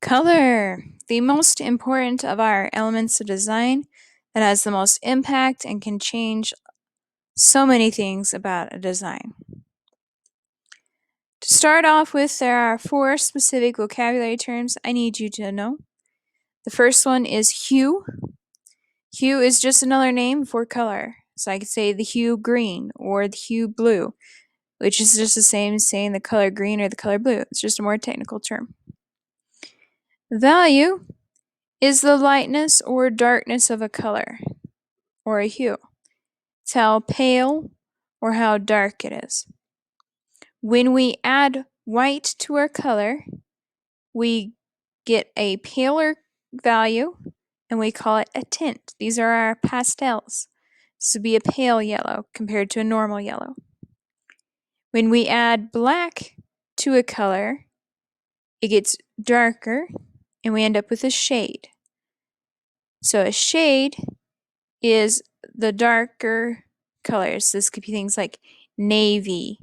Color, the most important of our elements of design that has the most impact and can change so many things about a design. To start off with, there are 4 specific vocabulary terms I need you to know. The first one is hue. Hue is just another name for color. So I could say the hue green or the hue blue, which is just the same as saying the color green or the color blue. It's just a more technical term. Value is the lightness or darkness of a color or a hue. It's how pale or how dark it is. When we add white to our color, we get a paler value and we call it a tint. These are our pastels. This would be a pale yellow compared to a normal yellow. When we add black to a color, it gets darker and we end up with a shade. So a shade is the darker colors. This could be things like navy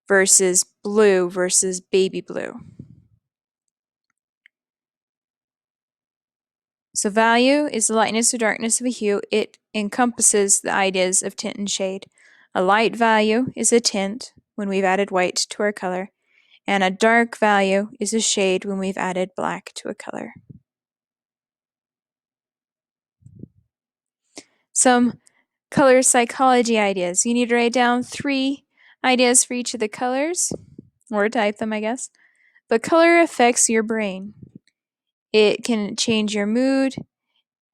versus blue versus baby blue. So value is the lightness or darkness of a hue. It encompasses the ideas of tint and shade. A light value is a tint when we've added white to our color, and a dark value is a shade when we've added black to a color. Some color psychology ideas. You need to write down 3 ideas for each of the colors, or type them, I guess. But color affects your brain. It can change your mood,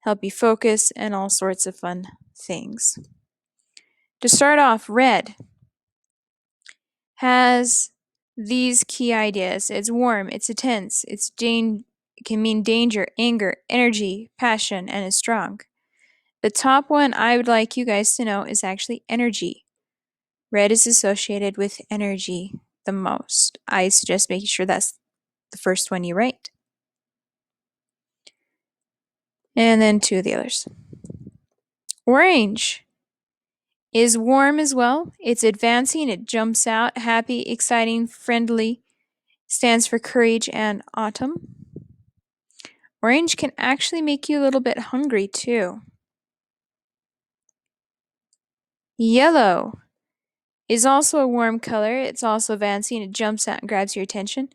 help you focus, and all sorts of fun things. To start off, red has these key ideas. It's warm, it's intense, it can mean danger, anger, energy, passion, and is strong. The top one I would like you guys to know is actually energy. Red is associated with energy the most. I suggest making sure that's the first one you write. And then 2 of the others. Orange is warm as well. It's advancing, it jumps out, happy, exciting, friendly, stands for courage and autumn. Orange can actually make you a little bit hungry too. Yellow is also a warm color. It's also advancing, it jumps out and grabs your attention.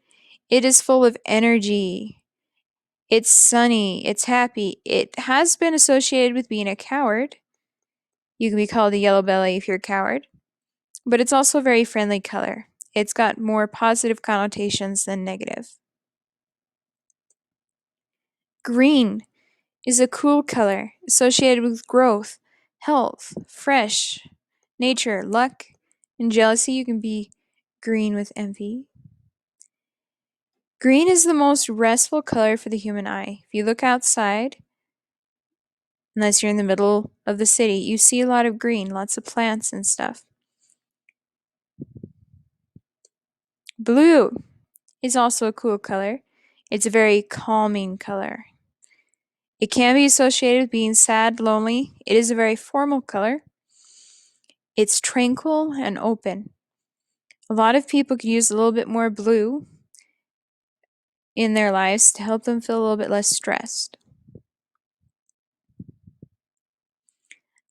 It is full of energy. It's sunny, it's happy. It has been associated with being a coward. You can be called a yellow belly if you're a coward. But it's also a very friendly color. It's got more positive connotations than negative. Green is a cool color associated with growth, health, fresh, nature, luck, and jealousy. You can be green with envy. Green is the most restful color for the human eye. If you look outside, unless you're in the middle of the city, you see a lot of green, lots of plants and stuff. Blue is also a cool color. It's a very calming color. It can be associated with being sad, lonely. It is a very formal color. It's tranquil and open. A lot of people could use a little bit more blue in their lives to help them feel a little bit less stressed.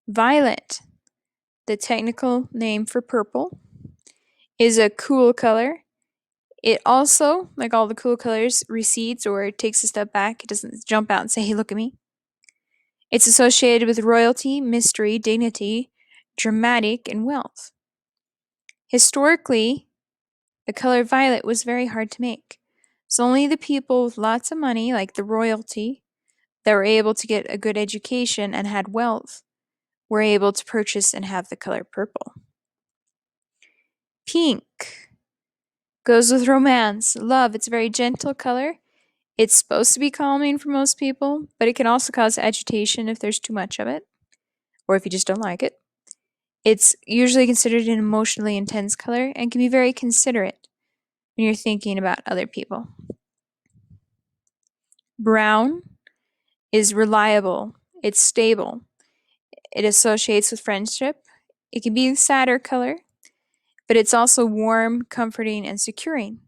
Violet, the technical name for purple, is a cool color. It also, like all the cool colors, recedes or takes a step back. It doesn't jump out and say, hey, look at me. It's associated with royalty, mystery, dignity, dramatic, and wealth. Historically, the color violet was very hard to make. So only the people with lots of money, like the royalty, that were able to get a good education and had wealth, were able to purchase and have the color purple. Pink goes with romance, love. It's a very gentle color. It's supposed to be calming for most people, but it can also cause agitation if there's too much of it, or if you just don't like it. It's usually considered an emotionally intense color and can be very considerate when you're thinking about other people. Brown is reliable. It's stable. It associates with friendship. It can be a sadder color, but it's also warm, comforting, and securing.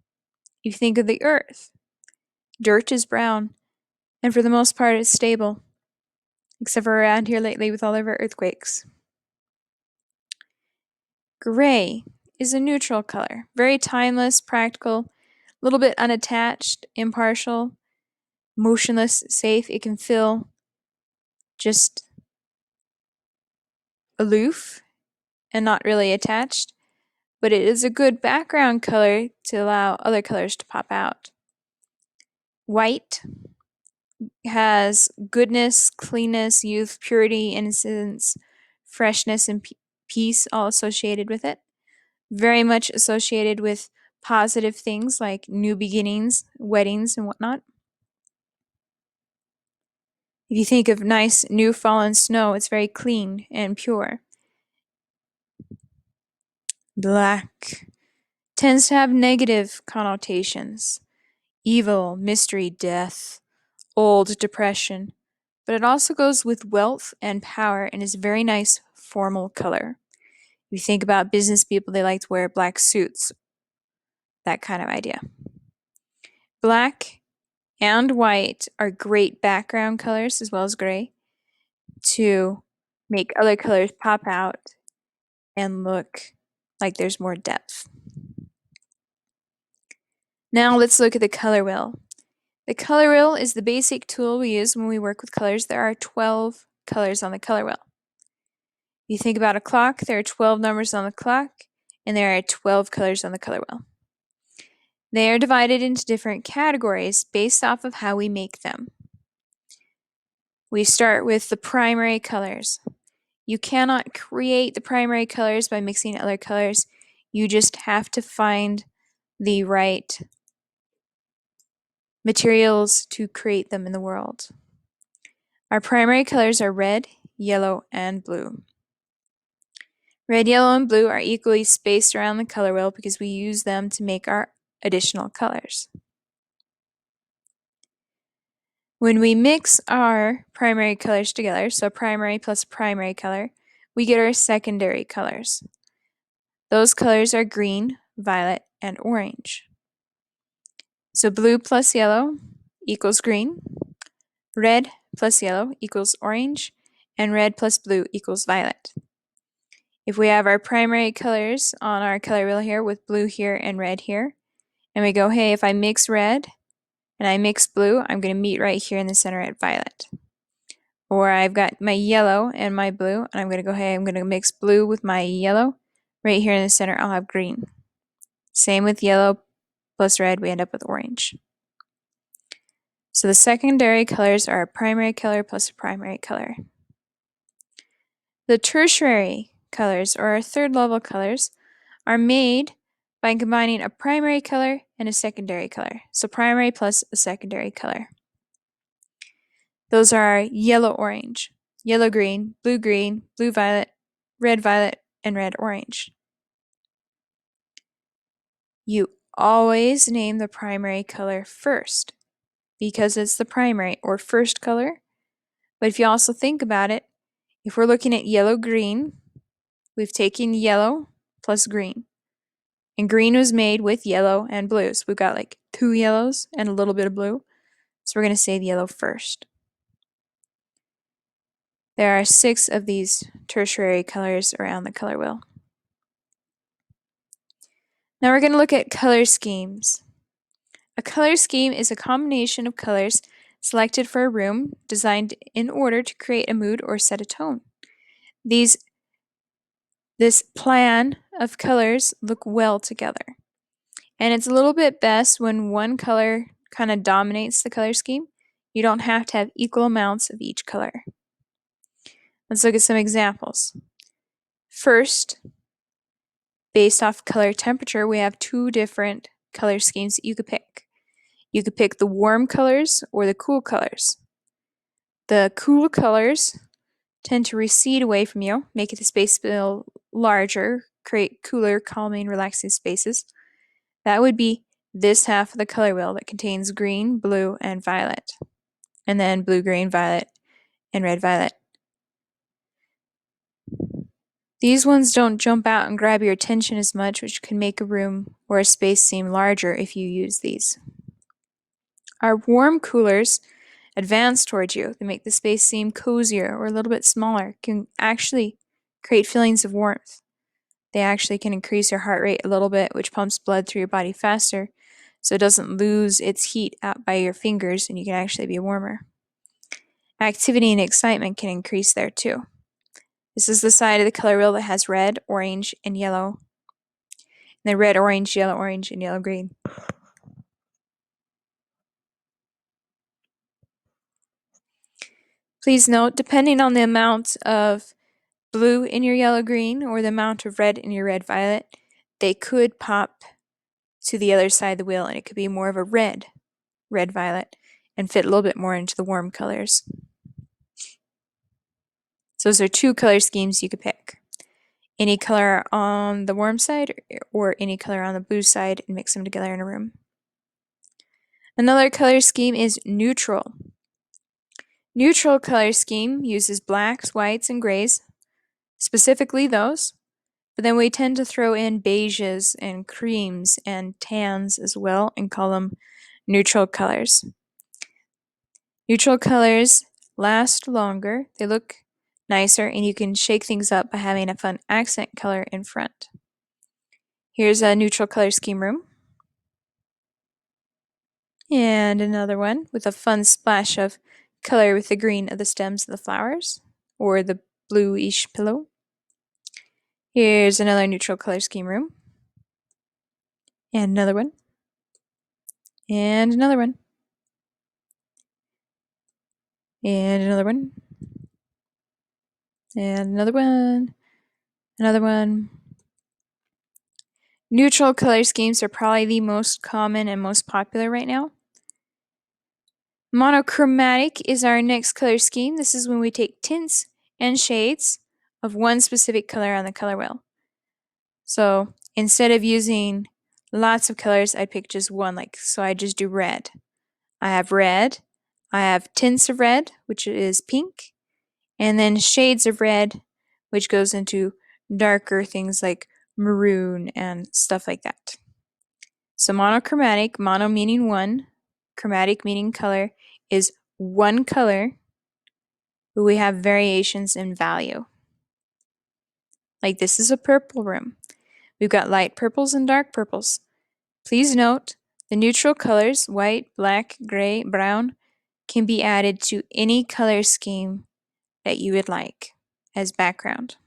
You think of the earth. Dirt is brown, and for the most part it's stable, except for around here lately with all of our earthquakes. Gray is a neutral color, very timeless, practical, a little bit unattached, impartial, motionless, safe. It can feel just aloof and not really attached, but it is a good background color to allow other colors to pop out. White has goodness, cleanness, youth, purity, innocence, freshness, and peace all associated with it. Very much associated with positive things like new beginnings, weddings, and whatnot. If you think of nice new fallen snow, it's very clean and pure. Black tends to have negative connotations. Evil, mystery, death, old, depression. But it also goes with wealth and power and is a very nice formal color. If you think about business people, they like to wear black suits. That kind of idea. Black and white are great background colors as well as gray to make other colors pop out and look like there's more depth. Now let's look at the color wheel. The color wheel is the basic tool we use when we work with colors. There are 12 colors on the color wheel. If you think about a clock, there are 12 numbers on the clock, and there are 12 colors on the color wheel. They are divided into different categories based off of how we make them. We start with the primary colors. You cannot create the primary colors by mixing other colors. You just have to find the right materials to create them in the world. Our primary colors are red, yellow, and blue. Red, yellow, and blue are equally spaced around the color wheel because we use them to make our additional colors. When we mix our primary colors together, so primary plus primary color, we get our secondary colors. Those colors are green, violet, and orange. So blue plus yellow equals green, red plus yellow equals orange, and red plus blue equals violet. If we have our primary colors on our color wheel here with blue here and red here, and we go, hey, if I mix red and I mix blue, I'm going to meet right here in the center at violet. Or I've got my yellow and my blue, and I'm going to go, hey, I'm going to mix blue with my yellow. Right here in the center, I'll have green. Same with yellow plus red, we end up with orange. So the secondary colors are a primary color plus a primary color. The tertiary colors, or our third level colors, are made by combining a primary color and a secondary color. So primary plus a secondary color. Those are yellow-orange, yellow-green, blue-violet, red-violet, and red-orange. You always name the primary color first because it's the primary or first color. But if you also think about it, if we're looking at yellow-green, we've taken yellow plus green. And green was made with yellow and blue. So we've got like 2 yellows and a little bit of blue. So we're going to say the yellow first. There are 6 of these tertiary colors around the color wheel. Now we're going to look at color schemes. A color scheme is a combination of colors selected for a room designed in order to create a mood or set a tone. This plan of colors look well together. And it's a little bit best when one color kind of dominates the color scheme. You don't have to have equal amounts of each color. Let's look at some examples. First, based off color temperature, we have 2 different color schemes that you could pick. You could pick the warm colors or the cool colors. The cool colors tend to recede away from you, make the space feel larger, create cooler, calming, relaxing spaces. That would be this half of the color wheel that contains green, blue, and violet. And then blue, green, violet, and red, violet. These ones don't jump out and grab your attention as much, which can make a room or a space seem larger if you use these. Our warm coolers advance towards you. They make the space seem cozier or a little bit smaller, can actually create feelings of warmth. They actually can increase your heart rate a little bit, which pumps blood through your body faster, so it doesn't lose its heat out by your fingers and you can actually be warmer. Activity and excitement can increase there too. This is the side of the color wheel that has red, orange, and yellow. And then red, orange, and yellow, green. Please note, depending on the amount of blue in your yellow, green, or the amount of red in your red, violet, they could pop to the other side of the wheel and it could be more of a red, violet, and fit a little bit more into the warm colors. So those are two color schemes you could pick. Any color on the warm side or any color on the blue side and mix them together in a room. Another color scheme is neutral. Neutral color scheme uses blacks, whites, and grays, specifically those, but then we tend to throw in beiges and creams and tans as well and call them neutral colors. Neutral colors last longer, they look nicer, and you can shake things up by having a fun accent color in front. Here's a neutral color scheme room. And another one with a fun splash of color with the green of the stems of the flowers, or the bluish pillow. Here's another neutral color scheme room. And another one. And another one. And another one. And another one. Another one. Neutral color schemes are probably the most common and most popular right now. Monochromatic is our next color scheme. This is when we take tints and shades of one specific color on the color wheel. So instead of using lots of colors, I pick just one, so I just do red. I have tints of red, which is pink, and then shades of red, which goes into darker things like maroon and stuff like that. So monochromatic, mono meaning one, chromatic meaning color, is one color, but we have variations in value. Like this is a purple room. We've got light purples and dark purples. Please note, the neutral colors, white, black, gray, brown, can be added to any color scheme that you would like as background.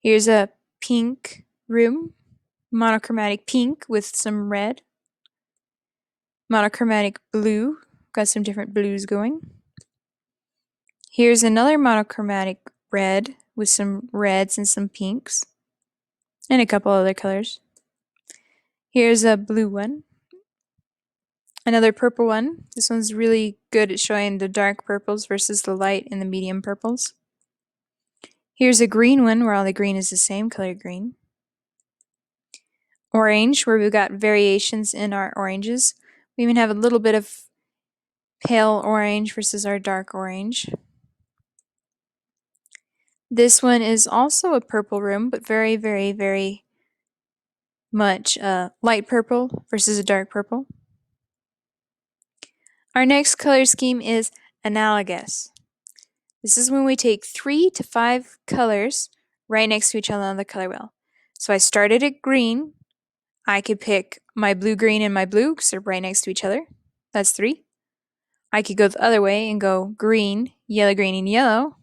Here's a pink room, monochromatic pink with some red. Monochromatic blue, got some different blues going. Here's another monochromatic red with some reds and some pinks and a couple other colors. Here's a blue one. Another purple one. This one's really good at showing the dark purples versus the light and the medium purples. Here's a green one where all the green is the same color green. Orange, where we've got variations in our oranges. We even have a little bit of pale orange versus our dark orange. This one is also a purple room, but very, very, very much light purple versus a dark purple. Our next color scheme is analogous. This is when we take 3 to 5 colors right next to each other on the color wheel. So I started at green. I could pick my blue, green, and my blue because they're right next to each other. That's 3. I could go the other way and go green, green, and yellow.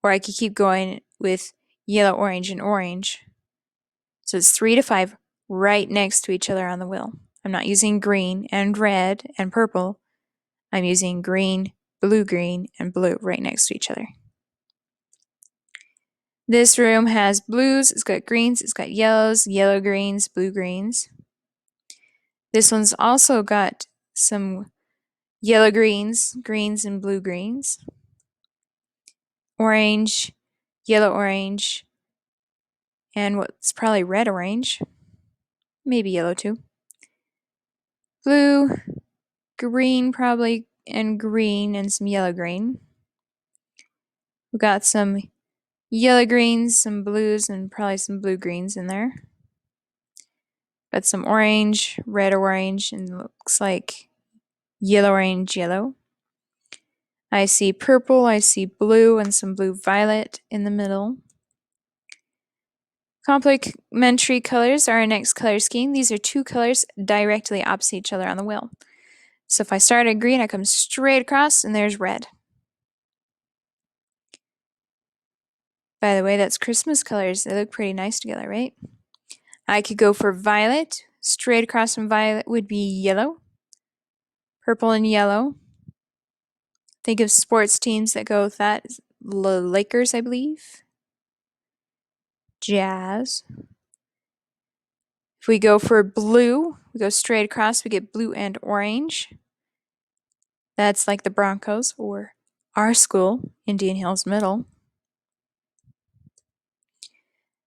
Or I could keep going with yellow, orange, and orange. So it's 3 to 5 right next to each other on the wheel. I'm not using green and red and purple. I'm using green, green, and blue right next to each other. This room has blues, it's got greens, it's got yellows, yellow greens, blue greens. This one's also got some yellow greens, greens, and blue greens. Orange, yellow orange, and what's probably red orange. Maybe yellow too. Blue, green probably, and green, and some yellow green. We've got some yellow greens, some blues, and probably some blue greens in there. Got some orange, red orange, and looks like yellow orange yellow. I see purple, I see blue, and some blue violet in the middle. Complementary colors are our next color scheme. These are two colors directly opposite each other on the wheel. So if I start at green, I come straight across, and there's red. By the way, that's Christmas colors. They look pretty nice together, right? I could go for violet. Straight across from violet would be yellow. Purple and yellow. Think of sports teams that go with that. The Lakers, I believe. Jazz. If we go for blue, we go straight across, we get blue and orange. That's like the Broncos or our school, Indian Hills Middle.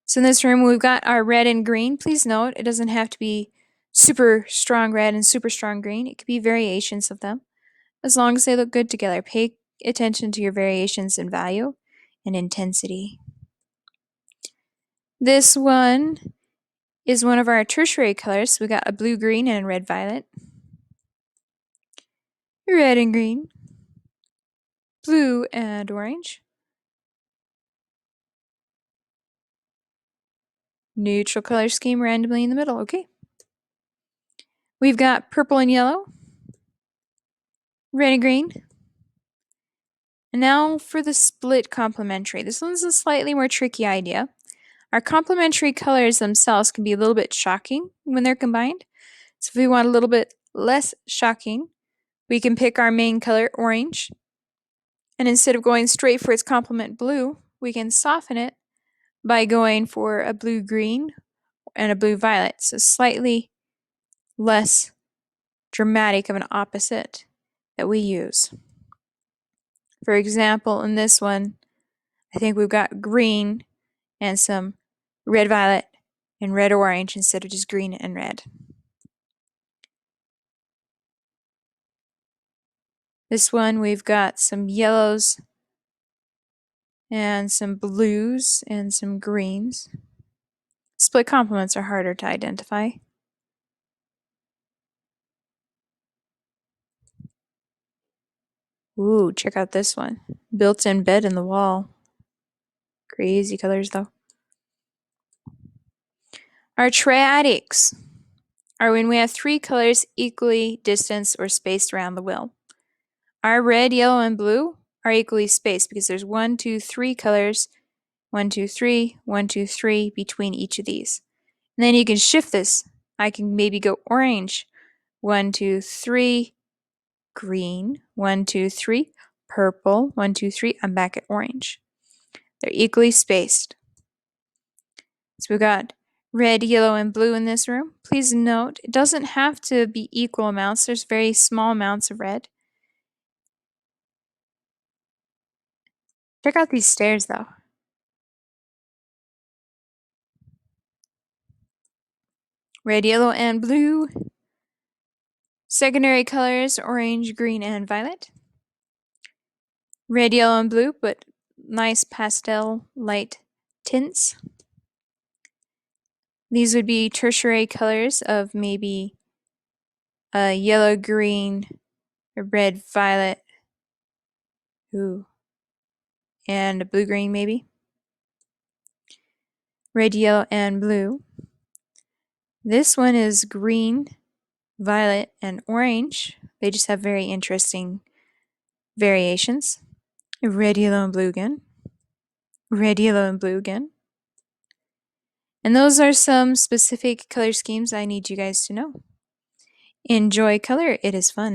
So in this room, we've got our red and green. Please note, it doesn't have to be super strong red and super strong green. It could be variations of them, as long as they look good together. Pay attention to your variations in value and intensity. This one is one of our tertiary colors. So we got a blue, green, and a red, violet. Red and green. Blue and orange. Neutral color scheme randomly in the middle. Okay. We've got purple and yellow. Red and green. And now for the split complementary. This one's a slightly more tricky idea. Our complementary colors themselves can be a little bit shocking when they're combined. So if we want a little bit less shocking, we can pick our main color, orange. And instead of going straight for its complement blue, we can soften it by going for a blue-green and a blue-violet. So slightly less dramatic of an opposite that we use. For example, in this one, I think we've got green and some red-violet and red-orange instead of just green and red. This one, we've got some yellows and some blues and some greens. Split complements are harder to identify. Ooh, check out this one. Built-in bed in the wall. Crazy colors, though. Our triadics are when we have three colors equally distanced or spaced around the wheel. Our red, yellow, and blue are equally spaced because there's 1, 2, 3 colors, 1, 2, 3, 1, 2, 3 between each of these. And then you can shift this. I can maybe go orange, 1, 2, 3, green, 1, 2, 3, purple, 1, 2, 3, I'm back at orange. They're equally spaced. So we've got red, yellow, and blue in this room. Please note, it doesn't have to be equal amounts. There's very small amounts of red. Check out these stairs, though. Red, yellow, and blue. Secondary colors, orange, green, and violet. Red, yellow, and blue, but nice pastel light tints. These would be tertiary colors of maybe a yellow, green, a red, violet, ooh, and a blue-green maybe. Red, yellow, and blue. This one is green, violet, and orange. They just have very interesting variations. Red, yellow, and blue again. Red, yellow, and blue again. And those are some specific color schemes I need you guys to know. Enjoy color, it is fun.